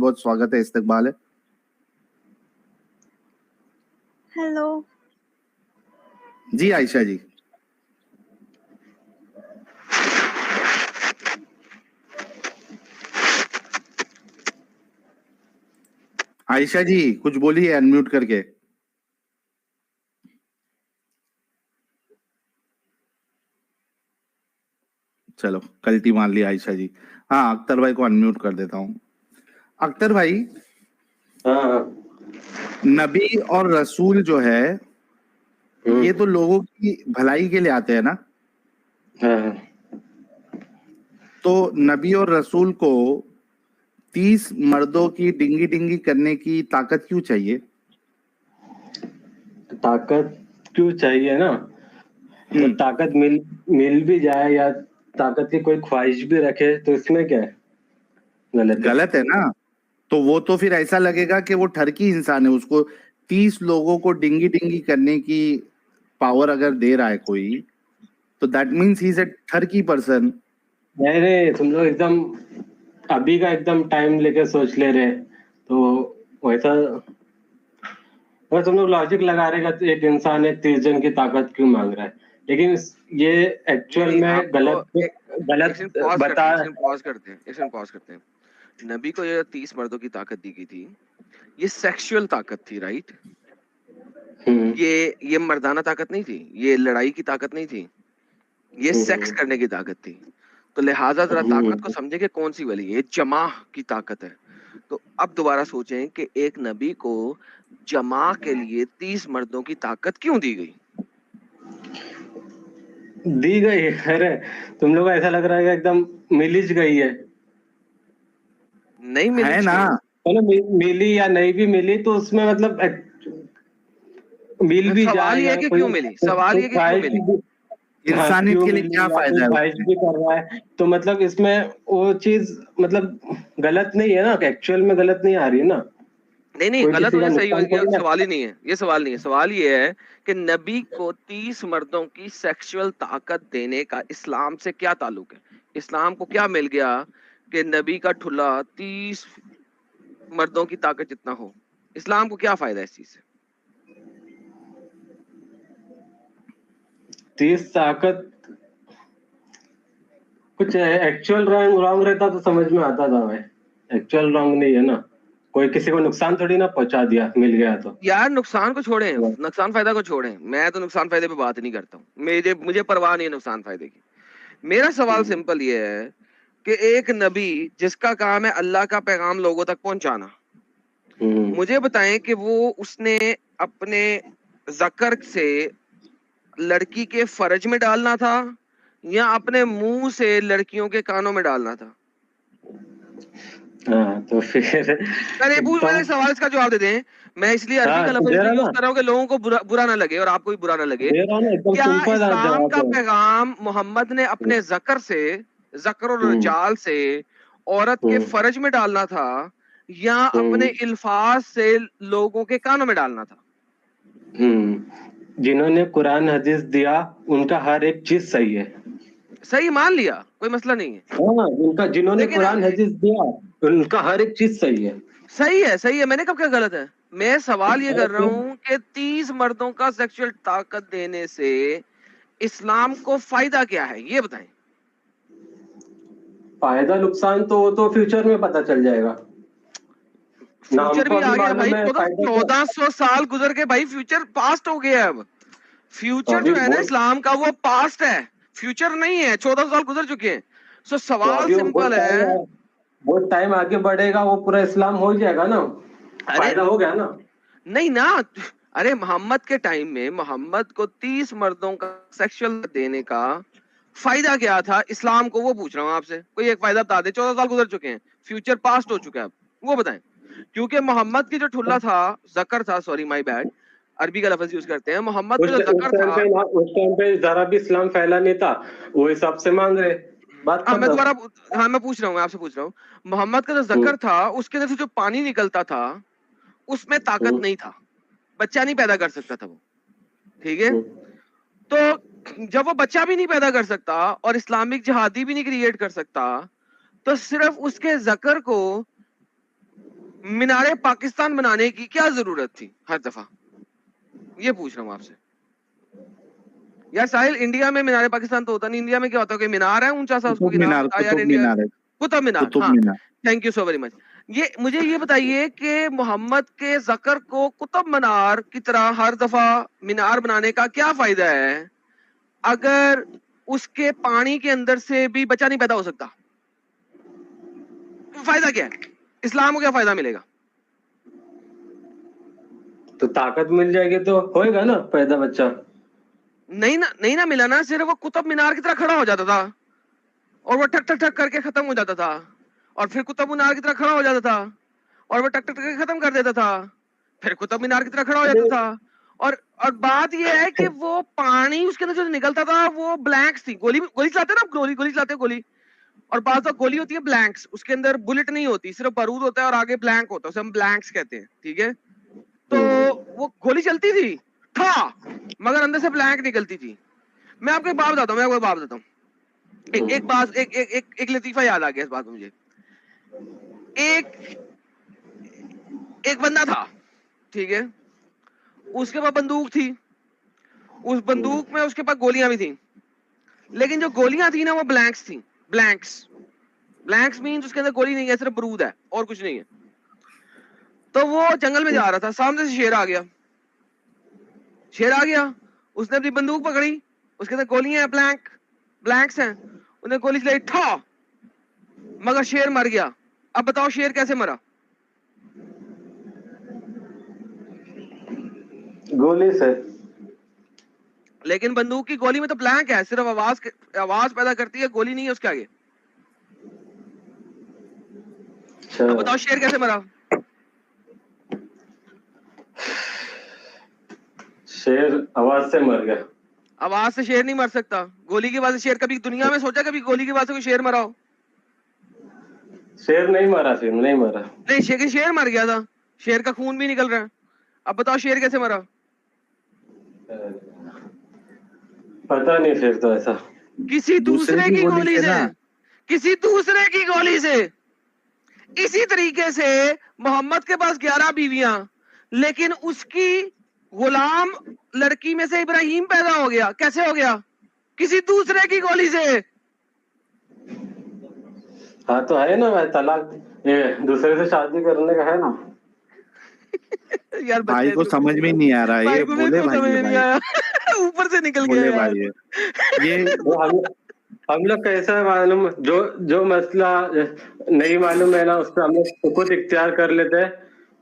बहुत स्वागत है, इस्तकबाल है। हेलो जी आयशा जी। आयशा जी कुछ बोलिए अनम्यूट करके। चलो कल्टी मान ली आयशा जी। हाँ अख्तर भाई को अनम्यूट कर देता हूँ। अख्तर भाई, हाँ नबी और रसूल जो है ये तो लोगों की भलाई के लिए आते हैं ना। हाँ। तो नबी और रसूल को 30 मर्दों की डिंगी डिंगी करने की ताकत क्यों चाहिए? ताकत क्यों चाहिए ना, जब ताकत मिल भी जाए या ताकत की कोई ख्वाहिश भी रखे तो इसमें क्या है, गलत है ना। तो वो तो फिर ऐसा लगेगा कि वो ठरकी इंसान है। उसको 30 लोगों को डिंगी डिंगी करने की पावर अगर दे रहा है कोई, तो that means he is a ठरकी पर्सन। नहीं रे, तुम लोग एकदम अभी का एकदम टाइम लेके सोच ले रहे, तो वैसा अगर तुम लोग लॉजिक लगा रहे तो एक इंसान एक 30 जन की ताकत क्यों मांग रहा है, लेकिन ये एक्चुअल में गलत बता। पॉज करते हैं। नबी को ये 30 मर्दों की ताकत दी गई थी, ये सेक्सुअल ताकत थी, राइट? ये मर्दाना ताकत नहीं थी, ये लड़ाई की ताकत नहीं थी, ये सेक्स करने की ताकत थी। तो लिहाजा जरा ताकत को समझे कि कौन सी वाली है। जमा की ताकत है। तो अब दोबारा सोचें कि एक नबी को जमा के लिए 30 मर्दों की ताकत क्यों दी गई? अरे तुम लोग ऐसा लग रहा है एकदम मिलिज गई है। नहीं मिली है ना। चलो मिली या नहीं भी मिली तो उसमें मतलब मिल भी सवाल ये जाए है कि क्यों मिली, सवाल ये कि क्यों मिली, इंसानियत के लिए क्या फायदा है? ख्वाहिश भी कर रहा है तो मतलब इसमें वो चीज मतलब गलत नहीं है ना, एक्चुअल में गलत नहीं आ रही है ना। नहीं गलत हो या सही हो, ये सवाल ही नहीं है। ये सवाल नहीं है। सवाल ये है कि नबी को 30 मर्दों की सेक्सुअल ताकत देने का इस्लाम से क्या ताल्लुक है? इस्लाम को क्या मिल गया कि नबी का ठुल्ला 30 मर्दों की ताकत जितना हो? इस्लाम को क्या फायदा है इस चीज से? 30 ताकत कुछ एक्चुअल रॉन्ग रहता तो समझ में आता था भाई, एक्चुअल रॉन्ग नहीं है ना, कोई किसी को नुकसान थोड़ी ना पहुंचा दिया मिल गया तो। यार नुकसान को छोड़ें, नुकसान फायदा को छोड़ें, मैं तो नुकसान फायदे पे बात नहीं करता हूँ। मुझे परवाह नहीं है नुकसान फायदे की। मेरा सवाल सिंपल ये है कि एक नबी जिसका काम है अल्लाह का पैगाम लोगों तक पहुंचाना, मुझे बताएं कि वो उसने अपने ज़कर से लड़की के फर्ज में डालना था या अपने मुंह से लड़कियों के कानों में डालना था? हाँ तो फिर अरे मेरे सवाल का जवाब दे दें। मैं इसलिए अरबी का लफ्ज यूज कर रहा हूँ कि लोगों को बुरा ना लगे और आपको भी बुरा ना लगे। क्या इस्लाम का पैगाम मोहम्मद ने अपने ज़कर और रजाल से औरत के फर्ज में डालना था या अपने इल्फाज से लोगों के कानों में डालना था? जिन्होंने कुरान हदीस दिया उनका हर एक चीज सही है। सही मान लिया, कोई मसला नहीं है। हाँ, उनका जिन्होंने कुरान हदीस दिया उनका हर एक चीज सही है। सही है। मैंने कब क्या गलत है? मैं सवाल ये कर रहा हूँ कि 30 मर्दों का सेक्सुअल ताकत देने से इस्लाम को फायदा क्या है, ये बताएं। फायदा नुकसान तो फ्यूचर में पता चल जाएगा। फ्यूचर भी आ गया भाई, 1400 साल गुजर के भाई, फ्यूचर पास्ट हो गया। अब फ्यूचर जो है ना इस्लाम का वो पास्ट है, फ्यूचर नहीं है। 1400 साल गुजर चुके हैं। सो सवाल सिंपल है, वो टाइम आगे बढ़ेगा वो पूरा इस्लाम हो जाएगा ना, फायदा हो गया ना। नहीं ना। अरे मोहम्मद के टाइम में मोहम्मद को 30 मर्दों का सेक्सुअल देने का फायदा क्या था इस्लाम को, वो पूछ रहा हूँ आपसे। कोई एक फायदा बता दे। 14 साल गुजर चुके हैं, फ्यूचर पास्ट हो चुका है, अब वो बताएं। क्योंकि मोहम्मद की जो ठुल्ला था, ज़कर था, सॉरी माय बैड, अरबी का लफ्ज यूज करते हैं। मोहम्मद का जो ज़कर था उस टाइम पे जरा भी इस्लाम फैला नहीं था, वो हिसाब से मांग रहे बात। मैं दोबारा मैं पूछ रहा हूँ, आपसे पूछ रहा हूँ। मोहम्मद का जो ज़कर था उसके अंदर से जो पानी निकलता था उसमें ताकत नहीं था, बच्चा नहीं पैदा कर सकता था वो, ठीक है? तो जब वो बच्चा भी नहीं पैदा कर सकता और इस्लामिक जिहादी भी नहीं क्रिएट कर सकता, तो सिर्फ उसके ज़कर को मीनारे पाकिस्तान बनाने की क्या जरूरत थी हर दफा? ये पूछ रहा हूँ आपसे यार साहिल। इंडिया में मीनारे पाकिस्तान तो होता नहीं। इंडिया में क्या होता है कि मीनार है ऊंचा सा, उसको कुतुब नाम मीनार, होता है यार कुतुब इंडिया। मीनार है, कुतुब मीनार, कुतुब हाँ। Minar. Thank you so very much. ये मुझे ये बताइए कि मोहम्मद के ज़कर को कुतुब मीनार की तरह हर दफा मीनार बनाने का क्या फायदा है अगर उसके पानी के अंदर से भी बच्चा नहीं पैदा हो सकता? फायदा क्या है? इस्लाम को क्या फायदा मिलेगा? तो ताकत मिल जाएगी तो होएगा ना पैदा बच्चा। नहीं ना मिला ना। सिर्फ वो कुतुब मीनार की तरह खड़ा हो जाता था और वो ठक ठक ठक करके खत्म हो जाता था, और फिर कुतुब मीनार की तरह खड़ा हो जाता था और वो टक टक करके खत्म कर देता था, फिर कुतुब मीनार की तरह खड़ा हो जाता था। और बात ये है कि वो पानी उसके अंदर जो निकलता था वो ब्लैंक्स थी। गोली गोली चलाते हैं ना, गोली चलाते हैं गोली, और बात तो गोली होती है ब्लैंक्स, उसके अंदर बुलेट नहीं होती, सिर्फ बारूद होता है और आगे ब्लैंक होता है, उसे हम ब्लैंक्स कहते हैं, ठीक है। तो वो गोली चलती थी था मगर अंदर से ब्लैंक निकलती थी। मैं आपको एक बात बताता हूँ, एक लतीफा याद आ गया इस बात में मुझे। एक बंदा था, ठीक है, उसके पास बंदूक थी, उस बंदूक में उसके पास गोलियां भी थी, लेकिन जो गोलियां थी ना वो ब्लैंक्स थी। ब्लैंक्स मींस उसके अंदर गोली नहीं है, सिर्फ बारूद है और कुछ नहीं है। तो वो जंगल में जा रहा था, सामने से शेर आ गया, उसने अपनी बंदूक पकड़ी, उसके अंदर गोलियां हैं, ब्लैंक्स हैं, उसने गोली चलाई, ठा, मगर शेर मर गया। अब बताओ शेर कैसे मरा? गोली से। लेकिन बंदूक की गोली में तो ब्लैंक है, सिर्फ आवाज पैदा करती है, गोली नहीं है उसके आगे। अच्छा। अब बताओ शेर कैसे मरा? शेर आवाज से मर गया। आवाज से शेर नहीं मर सकता, गोली की आवाज से शेर। कभी दुनिया में सोचा कभी गोली की आवाज से कोई शेर मरा हो? शेर नहीं मरा, शेर नहीं मरा। नहीं, शेर मर गया था, शेर का खून भी निकल रहा है। अब बताओ शेर कैसे मरा? पता नहीं, फिर तो ऐसा किसी दूसरे की गोली से, ना। किसी दूसरे की गोली से। इसी तरीके से मोहम्मद के पास 11 बीवियां, लेकिन उसकी गुलाम लड़की में से इब्राहिम पैदा हो गया। कैसे हो गया? किसी दूसरे की गोली से। हाँ तो है ना भाई, तलाक ये दूसरे से शादी करने का है ना। यार भाई को समझ में नहीं आ रहा है, भाई ये को बोले बिल्कुल भाई, समझ ये में नहीं भाई आया ऊपर से निकल बोले गया भाई यार। ये वो हम लोग कैसा है मालूम, जो मसला नहीं मालूम है ना, उससे हम लोग खुद इख्तियार कर लेते हैं,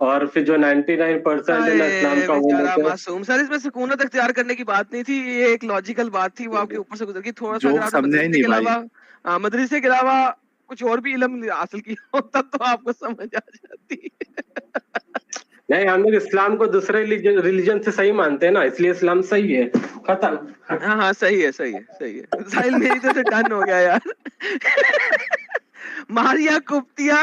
और फिर जो 99% है ना इस्लाम का वो बेचारा लेते हैं। मासूम। सर इसमें सुकूनत अख्तियार करने की बात नहीं थी, ये एक लॉजिकल बात थी, वो आपके ऊपर से गुजर गई। थोड़ा सा अगर जोक आपने समझा ही मदरसे नहीं के भाई। अलावा मदरसे के अलावा कुछ और भी इल्म हासिल किया होता तो आपको समझ आ जाती। नहीं, हम लोग इस्लाम को दूसरे रिलीजन से सही मानते हैं ना, इसलिए इस्लाम सही है, खत्म। हाँ सही है साहिल मेरी तो से डन हो गया यार मारिया कुप्तिया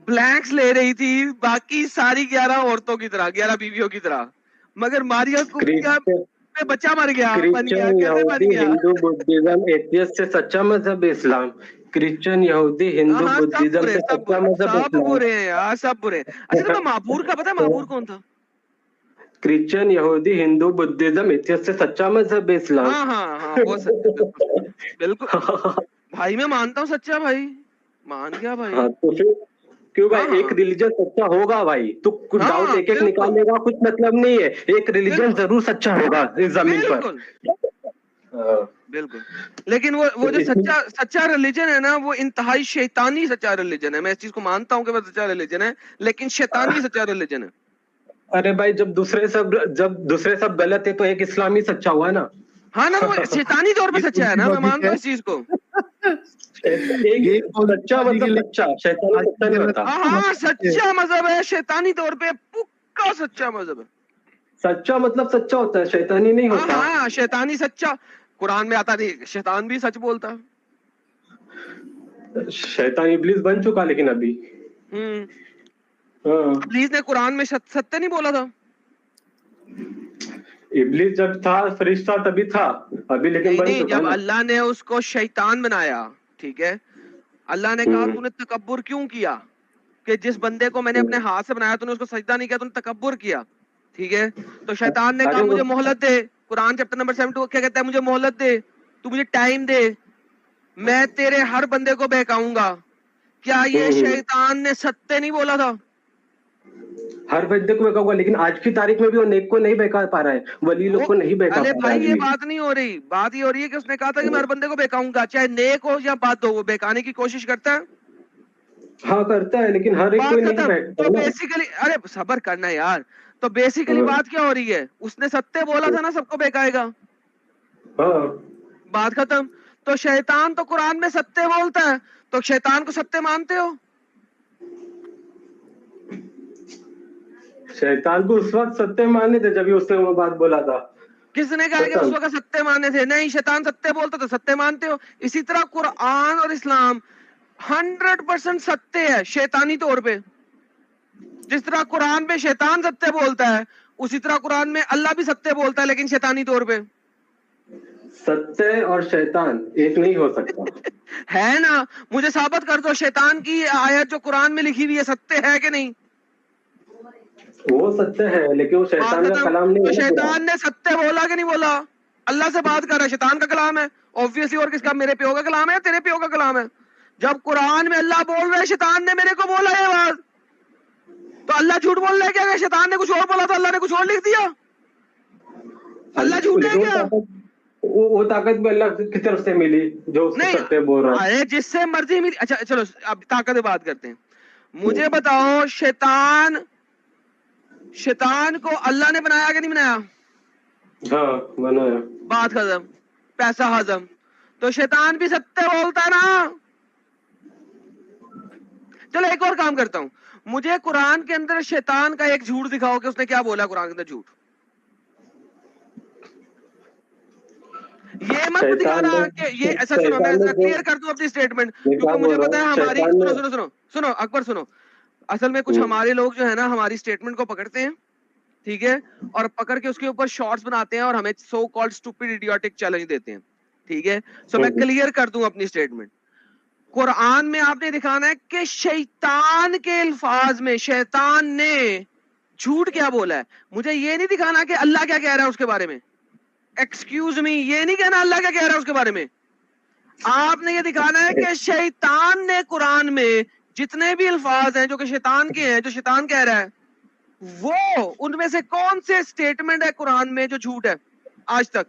ब्लैंक्स ले रही थी, बाकी सारी 11 औरतों की तरह, 11 बीवियों की तरह, मगर मारिया कुप्तिया में बच्चा बन गया। क्रिश्चियन, कैसे बन यहूदी, गया? हिंदू, बुद्धिज्म, एथियस्ट से सच्चा मजहब इस्लाम। क्रिश्चियन, यहूदी, हिंदू, हाँ बुद्धिज्म से सच्चा मजहब सब इस्लाम। बुरे हैं यार, सब बुरे। अच्छा तुम्हें महापुर का पता है? महापुर कौन था? क्रिश्चियन, यहूदी, हिंदू, बुद्धिज्म, एथियस्ट से सच्चा मजहब इस्लाम। हाँ वो सच है, बिल्कुल भाई मैं मानता हूँ सच्चा, भाई मान गया भाई। हाँ तो फिर क्यों भाई, हाँ, एक रिलीजन सच्चा होगा भाई, तो कुछ हाँ, डाउट एक बिल्कुल। निकालने का कुछ मतलब नहीं है, एक रिलीजन बिल्कुल। जरूर सच्चा होगा इस जमीन पर। बिल्कुल। लेकिन वो जो सच्चा रिलीजन है ना, वो इंतहाई शैतानी सच्चा रिलीजन है। मैं इस चीज को मानता हूँ कि वो सच्चा रिलीजन है, लेकिन शैतानी सच्चा रिलीजन है। अरे भाई, जब दूसरे सब गलत है तो एक इस्लामी सच्चा हुआ ना। हाँ ना, वो शैतानी तौर पे सच्चा है ना, मैं मानता हूँ इस चीज को। एक सच्चा मतलब सच्चा, शैतानी सच्चा नहीं होता। हाँ सच्चा मजहब है, शैतानी तौर पे पक्का सच्चा मजहब है। सच्चा मतलब सच्चा होता है, शैतानी नहीं होता। हाँ शैतानी सच्चा, कुरान में आता नहीं, शैतान भी सच बोलता। शैतान इब्लिस बन चुका लेकिन अभी। इब्लीस ने कुरान में सत्य नहीं बोला था। इब्लिस जब था फरिश्ता तभी था, अभी लेकिन बन चुका जब ना। अल्लाह ने उसको शैतान बनाया, ठीक है, अल्लाह ने कहा तूने तकब्बुर क्यों किया कि जिस बंदे को मैंने अपने हाथ से बनाया तूने उसको सजदा नहीं किया, तूने तकब्बुर किया, ठीक है। तो शैतान ने कहा मुझे मोहलत दे, कुरान चैप्टर नंबर 72 क्या कहता है, मुझे मोहलत दे, तू मुझे टाइम दे, मैं तेरे हर बंदे को बहकाऊंगा। क्या ये शैतान ने सत्य नहीं बोला था? हर बंदे को बहकाऊंगा, लेकिन आज की तारीख में भी वो नेक को नहीं बहका पा रहा है, वली लोग को नहीं बहका पा अरे रहा है। भाई ये बात नहीं हो रही, बात ये हो रही है कि उसने कहा था कि मैं हर बंदे को बहकाऊंगा, चाहे नेक हो या बद हो, वो बहकाने की कोशिश करता है। हाँ करता है, लेकिन हर एक कोई नहीं बहकता। तो बेसिकली अरे सबर करना यार, तो बेसिकली बात क्या हो रही है, उसने सत्य बोला था ना, सबको बहकाएगा, हाँ बात खत्म। तो शैतान तो कुरान में सत्य बोलता है, तो शैतान को सत्य मानते हो? शैतान को उस वक्त सत्य माने थे जब उसने वो बात बोला था। किसने कहा कि उस वक्त सत्य माने थे? नहीं, शैतान सत्य बोलता तो सत्य मानते हो। इसी तरह कुरान और इस्लाम 100% सत्य है शैतानी तौर पे। जिस तरह कुरान में शैतान सत्य बोलता है, उसी तरह कुरान में अल्लाह भी सत्य बोलता है, लेकिन शैतानी तौर पे। सत्य और शैतान एक नहीं हो सकता। है ना? मुझे साबित कर दो शैतान की आयत जो कुरान में लिखी हुई है सत्य है कि नहीं? वो सत्य है, लेकिन वो शैतान का कलाम नहीं तो है। शैतान ने सत्य बोला कि नहीं बोला? अल्लाह से बात कर रहा है, शैतान का कलाम है ऑब्वियसली, और किसका? मेरे प्यो का कलाम है, तेरे प्यो का कलाम है। जब कुरान में अल्लाह बोल रहा है शैतान ने मेरे को बोला ये बात, तो अल्लाह झूठ बोल रहा है क्या? अगर शैतान ने कुछ और बोला तो अल्लाह ने कुछ और लिख दिया? अल्लाह झूठ है क्या? वो ताकत भी अल्लाह की तरफ से मिली जो उसको सत्य बोल रहा है। अरे जिससे मर्जी मिली। अच्छा चलो अब ताकत की बात करते हैं। मुझे बताओ शैतान को अल्लाह ने बनाया कि नहीं बनाया? हाँ बनाया। बात खत्म, पैसा हजम। तो शैतान भी सत्य बोलता है ना। चलो एक और काम करता हूं, मुझे कुरान के अंदर शैतान का एक झूठ दिखाओ कि उसने क्या बोला कुरान के अंदर झूठ। ये मत दिखाना कि ये ऐसा। सुनो मैं क्लियर कर दूं अपनी स्टेटमेंट, क्योंकि मुझे पता है हमारी सुनो अकबर सुनो, असल में कुछ हमारे लोग जो है ना हमारी स्टेटमेंट को पकड़ते हैं, ठीक है, और पकड़ के उसके ऊपर शॉर्ट्स बनाते हैं और हमें so called stupid idiotic challenge देते हैं, ठीक है। सो मैं क्लियर कर दूं अपनी स्टेटमेंट। कुरान में आपने दिखाना है कि शैतान के अल्फाज में शैतान ने झूठ क्या बोला है। मुझे ये नहीं दिखाना कि अल्लाह क्या कह रहा है उसके बारे में। एक्सक्यूज मी, ये नहीं कहना अल्लाह क्या कह रहा है उसके बारे में। आपने ये दिखाना है कि शैतान ने कुरान में जितने भी अल्फाज हैं जो कि शैतान के हैं, जो शैतान कह रहा है, वो उनमें से कौन से स्टेटमेंट है कुरान में जो झूठ है आज तक?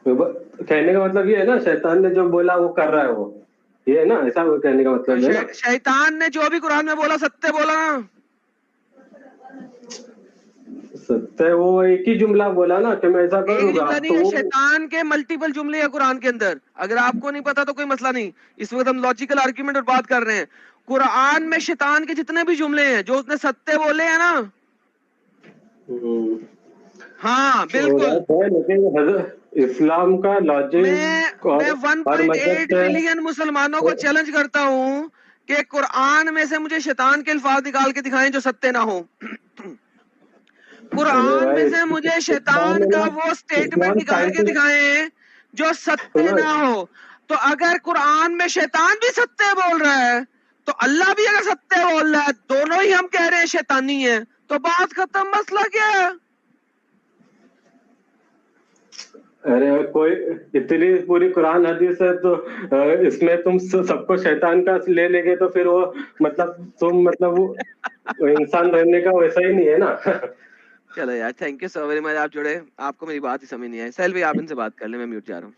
कहने का मतलब ये है ना, शैतान ने जो बोला वो कर रहा है, वो ये है ना, ऐसा कहने का मतलब है ना। शैतान ने जो भी कुरान में बोला सत्य बोला ना। सत्य वो एक ही जुमला बोला ना कि मैं ऐसा करूंगा। तो शैतान के मल्टीपल जुमले हैं कुरान के अंदर। अगर आपको नहीं पता तो कोई मसला नहीं, इस वक्त हम लॉजिकल आर्ग्यूमेंट और बात कर रहे हैं। कुरान में शैतान के जितने भी जुमले हैं जो उसने सत्य बोले हैं ना, हाँ बिल्कुल। लेकिन इस्लाम का लॉजिक, मैं 1.8 बिलियन मुसलमानों को चैलेंज करता हूं कि कुरान में से मुझे शैतान के अल्फाज निकाल के दिखाएं जो सत्य ना हो। कुरान में से मुझे शैतान का वो स्टेटमेंट निकाल के दिखाएं जो सत्य ना हो। तो अगर कुरान में शैतान भी सत्य बोल रहा है तो अल्लाह भी अगर सत्य बोल रहा है, दोनों ही हम कह रहे हैं शैतानी है, तो बात खत्म। मसला क्या है? अरे कोई इतनी पूरी कुरान हदीस है तो इसमें तुम सबको शैतान का ले लेंगे तो फिर वो मतलब तुम मतलब वो इंसान रहने का वैसा ही नहीं है ना। चलो यार, thank you so very much, आप जुड़े। आपको मेरी बात ही समझ नहीं आई। सेल्वी आप इनसे बात कर ले, मैं म्यूट जा रहा हूँ।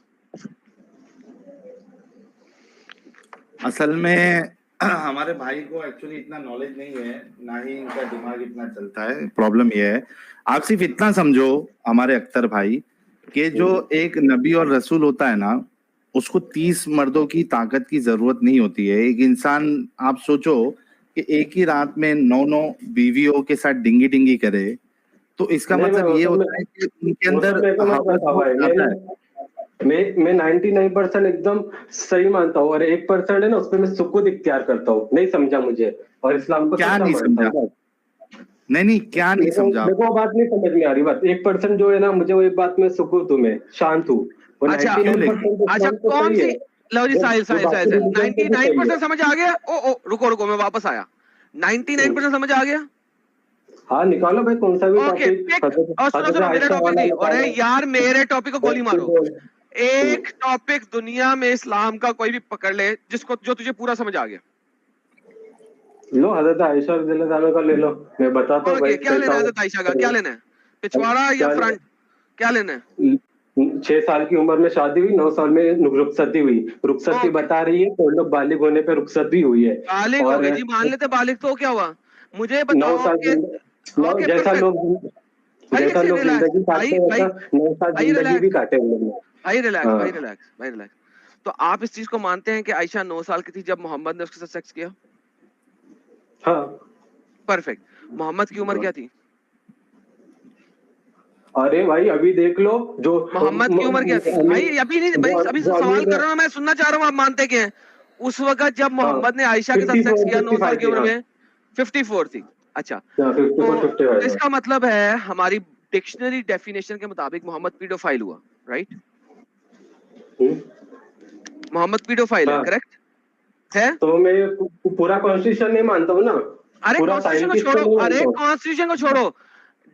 असल में हमारे भाई को एक्चुअली इतना नॉलेज नहीं है, ना ही इनका दिमाग इतना चलता है। प्रॉब्लम ये है, आप सिर्फ इतना समझो हमारे अख्तर भाई कि जो एक नबी और रसूल होता है ना, उसको 30 मर्दों की ताकत की जरूरत नहीं होती है। एक इंसान, आप सोचो कि एक ही रात में 9 बीवियों के साथ डिंगी डिंगी करे, तो इसका मतलब ये होता है कि उनके अंदर मैं 99% एकदम सही मानता हूँ और 1% है ना, उसपे मैं सुकून इख्तियार करता हूँ। नहीं समझा मुझे, और इस्लाम को क्या नहीं समझा? नहीं क्या नहीं समझा? मेरे को बात नहीं समझ में आ रही। बात 1% जो है ना, मुझे वो एक बात में सुकून हूँ, मैं शांत हूँ। अच्छा कौन सी लो जी, साहिल 99% समझ आ गया। ओ रुको मैं वापस आया। 99% समझ आ गया। हाँ निकालो भाई कौन सा भी ओके, और सुनो मेरा टॉपिक नहीं, और यार मेरे टॉपिक को गोली मारो। एक टॉपिक दुनिया में इस्लाम का कोई भी पकड़ ले जिसको जो तुझे पूरा समझ आ गया। लो हजरत आयशा रज़ियल्लाहु अन्हा का ले लो, मैं बताता हूँ भाई। क्या लेना है हजरत आयशा का, क्या लेना है, पिछवाड़ा या फ्रंट, क्या लेना है? 6 साल की उम्र में शादी हुई, 9 साल में रुखसती हुई। रुखसती बता रही है तो लोग बालिग होने पे रुखसत भी हुई है। बालिग हो गए जी, मान लेते बालिग, तो क्या हुआ मुझे बताओ। 9 साल जैसा लोग जिंदगी काटते हैं 9 साल जिंदगी भी काटे उन्होंने। भाई रिलैक्स। तो आप इस चीज को मानते हैं कि आयशा 9 साल की थी जब मोहम्मद ने उसके साथ सेक्स किया? हाँ परफेक्ट। मोहम्मद की उम्र क्या थी? अरे भाई अभी देख लो जो मोहम्मद की उम्र क्या थी भाई? अभी नहीं भाई, अभी सवाल कर रहा हूँ मैं, सुनना चाह रहा हूँ आप मानते क्या हैं? उस वक्त जब मोहम्मद ने आयशा के साथ सेक्स किया 9 साल की उम्र में 54 थी। अच्छा, तो इसका मतलब है हमारी डिक्शनरी डेफिनेशन के मुताबिक मोहम्मद पीडोफाइल हुआ, राइट? मोहम्मद पीडोफाइल है, करेक्ट है? तो मैं पूरा कॉन्स्टिट्यूशन नहीं मानता हूँ ना। अरे कॉन्स्टिट्यूशन को छोड़ो, कॉन्स्टिट्यूशन को छोड़ो,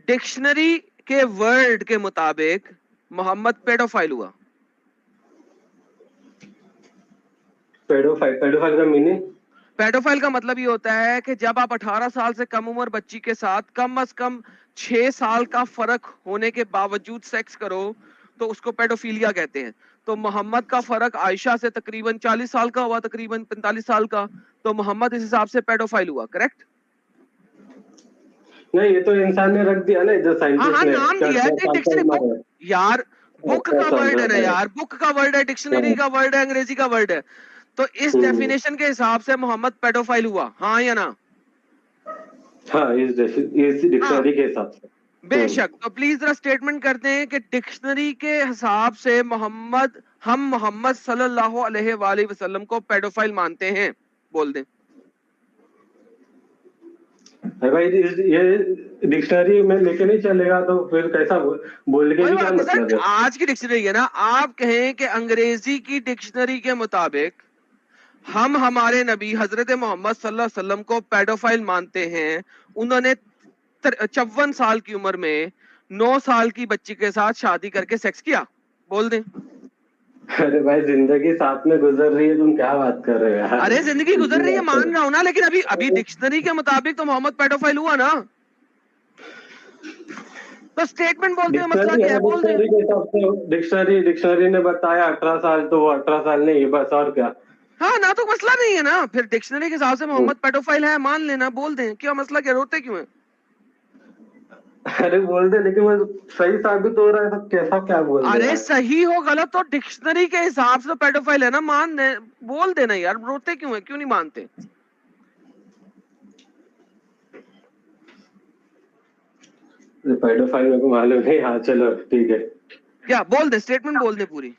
डिक्शनरी के वर्ड के मुताबिक मोहम्मद पेडोफाइल हुआ। पेडोफाइल का मीनिंग? पेडोफाइल का मतलब ये होता है कि जब आप 18 साल से कम उम्र बच्ची के साथ कम से कम 6 साल का फर्क होने के बावजूद सेक्स करो तो उसको पेडोफिलिया कहते हैं। तो मोहम्मद का फर्क आयशा से तकरीबन 40 साल का हुआ, तकरीबन 45 साल का, तो मोहम्मद इस हिसाब से पेडोफाइल हुआ, करेक्ट? नहीं ये तो इंसान ने रख दिया ना इधर साइंटिस्ट ने। नाम दिया है डिक्शनरी बुक, यार बुक का वर्ड है ना यार, बुक का वर्ड है, डिक्शनरी का वर्ड है, अंग्रेजी का वर्ड है। तो इस डेफिनेशन के हिसाब से मोहम्मद पेडोफाइल हुआ, हाँ या ना? हाँ इस डिक्शनरी के हिसाब से बेशक। तो प्लीज जरा स्टेटमेंट करते हैं कि डिक्शनरी के हिसाब से हम मोहम्मद सल्लल्लाहु अलैहि वसल्लम को पेडोफाइल मानते हैं, बोल दें। भाई ये डिक्शनरी में लेके नहीं चलेगा तो फिर कैसा बोल के भी क्या मतलब है? आज की डिक्शनरी है ना, आप कहें कि अंग्रेजी की डिक्शनरी के मुताबिक हम हमारे नबी हजरत मोहम्मद सल्लल्लाहु अलैहि वसल्लम को पेडोफाइल मानते हैं। उन्होंने 54 साल की उम्र में 9 साल की बच्ची के साथ शादी करके सेक्स किया, बोल दें। अरे भाई जिंदगी साथ में गुजर रही है, तुम क्या बात कर रहे हो यार? अरे जिंदगी गुजर रही है मान रहा हूं ना, लेकिन अभी डिक्शनरी के मुताबिक तो मोहम्मद पेडोफाइल हुआ ना। तो स्टेटमेंट बोलते हैं, मसला क्या है, बोल दें। डिक्शनरी ने बताया 18 साल तो वो 18 साल नहीं, बस और क्या। हाँ ना, तो मसला नहीं है ना, फिर डिक्शनरी के हिसाब से मोहम्मद पेडोफाइल है, मान लेना, बोल दें। क्या मसला, क्या रोते क्यों है? अरे बोल दे, लेकिन वो सही साबित हो रहा है तो कैसा क्या बोल दे? अरे सही हो गलत तो डिक्शनरी के हिसाब से पेडोफाइल है ना, मान दे, बोल देना यार, रोते क्यों है, क्यों नहीं मानते? पेडोफाइल मेरे को मालूम नहीं। हाँ चलो ठीक है, क्या बोल दे, स्टेटमेंट बोल दे पूरी।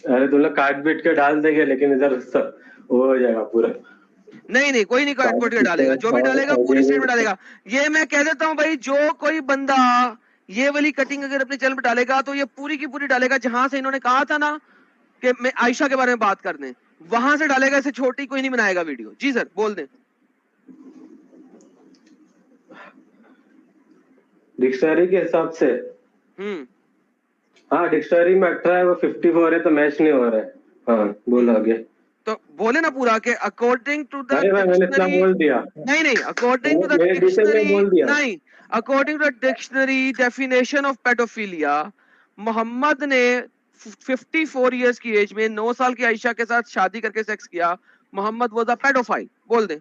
अरे तुम लोग काट पीट के डाल देंगे लेकिन इधर वो हो जाएगा पूरा। नहीं कोई नहीं काट पीट के डालेगा, जो भी डालेगा पूरी स्टेटमेंट डालेगा। ये मैं कह देता हूँ भाई, जो कोई बंदा ये वाली कटिंग अगर अपने चैनल पे डालेगा तो ये पूरी की पूरी डालेगा, जहां से इन्होंने कहा था ना कि मैं आयशा के बारे में बात करने, वहां से डालेगा, इसे छोटी कोई नहीं बनाएगा वीडियो। जी सर बोल दें। डिक्शनरी के हिसाब से हाँ डिक्शनरी में 18 है, वो 54 है, तो मैच नहीं हो रहा है। हाँ बोलो आगे। तो बोले ना पूरा के अकॉर्डिंग टू द मैंने इतना बोल दिया। नहीं अकॉर्डिंग टू द डिक्शनरी, नहीं according to the dictionary definition of pedophilia, Mohammed ने 54 इयर्स की एज में 9 साल की आयशा के साथ शादी करके सेक्स किया। मोहम्मद वाज अ पेडोफाइल, बोल दे।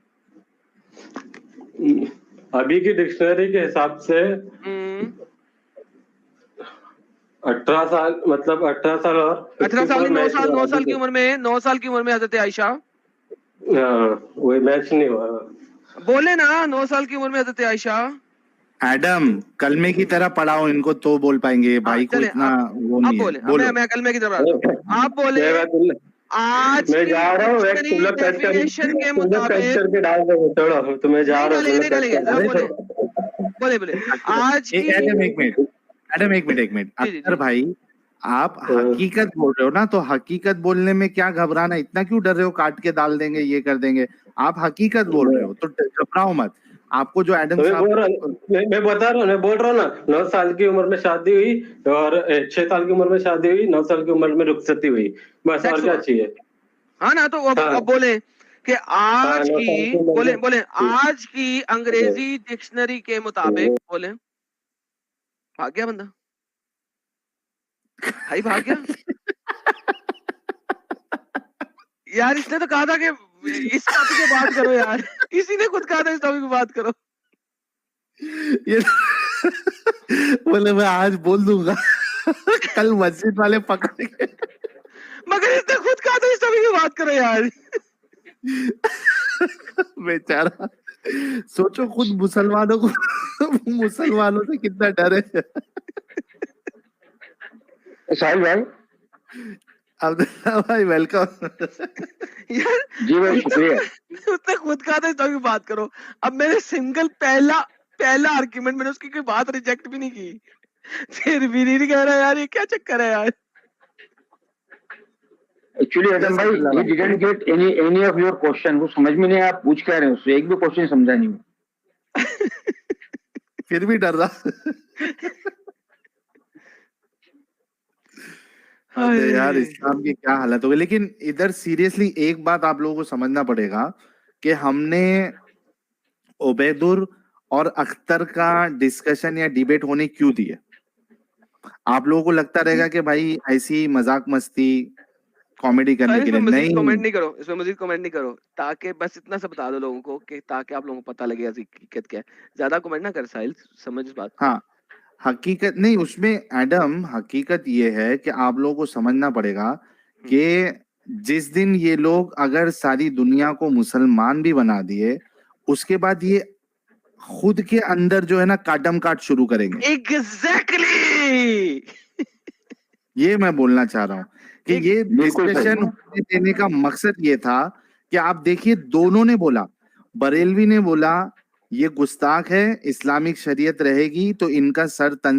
अभी की डिक्शनरी के हिसाब से 18 साल, मतलब 18 साल और 18 साल 9 साल की उम्र में, 9 साल की उम्र में हजरत आयशा, वही मैच नहीं हुआ। बोले ना 9 साल की उम्र में हजरत आयशा। एडम कलमे की तरह पढ़ाओ इनको तो बोल पाएंगे, भाई को इतना वो नहीं है। बोलो। मैं कलमे की तरह आप बोले। आज मैं जा रहा हूँ डेफिनेशन के मुताबिक डाल दो, छोड़ो तो मैं जा रहा हूँ। बोले आज एडम एक मिनट अख्तर भाई, आप हकीकत बोल रहे हो ना, तो हकीकत बोलने में क्या घबराना, इतना क्यों डर रहे हो, काट के डाल देंगे, ये कर देंगे। आप हकीकत बोल रहे हो तो घबराओ मत। आपको जो एडम तो मैं साहब बता रहा हूँ, मैं बोल रहा हूँ ना, 9 साल की उम्र में शादी हुई और 6 साल की उम्र में शादी हुई, 9 साल की उम्र में रुखसती हुई, बस और क्या चाहिए। हाँ ना, तो अब बोले कि आज की बोले आज की अंग्रेजी डिक्शनरी के मुताबिक बोले भाग गया बंदा, भाई भाग गया। यार इसने तो कहा था कि इस टॉपिक पे बात करो यार, किसी ने खुद कहा था इस टॉपिक पे बात करो। ये बोले मैं आज बोल दूंगा कल मस्जिद वाले पकड़ेंगे। मगर इसने खुद कहा था इस टॉपिक पे बात करो यार। बेचारा, सोचो खुद मुसलमानों से कितना डर है। साहिल भाई, अब्दुल्ला भाई वेलकम। यार जी भाई शुक्रिया। उसने खुद कहा था इस टॉपिक पे बात करो। अब मैंने सिंगल पहला आर्ग्यूमेंट मैंने उसकी कोई बात रिजेक्ट भी नहीं की, फिर भी नहीं कह रहा यार, ये क्या चक्कर है यार। एक्चुअली एडम भाई, he didn't get any of your question, वो समझ में नहीं आप पूछ क्या रहे हो, उससे एक भी क्वेश्चन समझा नहीं वो। फिर भी डर रहा। अरे यार, इस्लाम की क्या हालत हो गई। लेकिन इधर सीरियसली एक बात आप लोगों को समझना पड़ेगा कि हमने ओबैदुर और अख्तर का डिस्कशन या डिबेट होने क्यों दिए। आप लोगों को लगता रहेगा कि भाई ऐसी मजाक मस्ती कॉमेडी करने के लिए, नहीं कमेंट नहीं करो, इसमें मजीद कमेंट नहीं करो, ताकि बस इतना सा बता दो लोगों को कि ताकि आप लोगों को पता लगे हकीकत क्या है। ज्यादा कमेंट ना कर साहिल, समझ इस बात। हाँ, हकीकत नहीं, उसमें एडम हकीकत ये है कि आप लोगों को समझना पड़ेगा कि जिस दिन ये लोग अगर सारी दुनिया को मुसलमान भी बना दिए, उसके बाद ये खुद के अंदर जो है ना काटम काट शुरू करेंगे। एग्जैक्टली ये मैं बोलना चाह रहा हूँ कि ये डिस्कशन देने का मकसद ये था कि आप देखिए, दोनों ने बोला, बरेलवी ने बोला ये गुस्ताख है, इस्लामिक शरीयत रहेगी तो इनका सर तन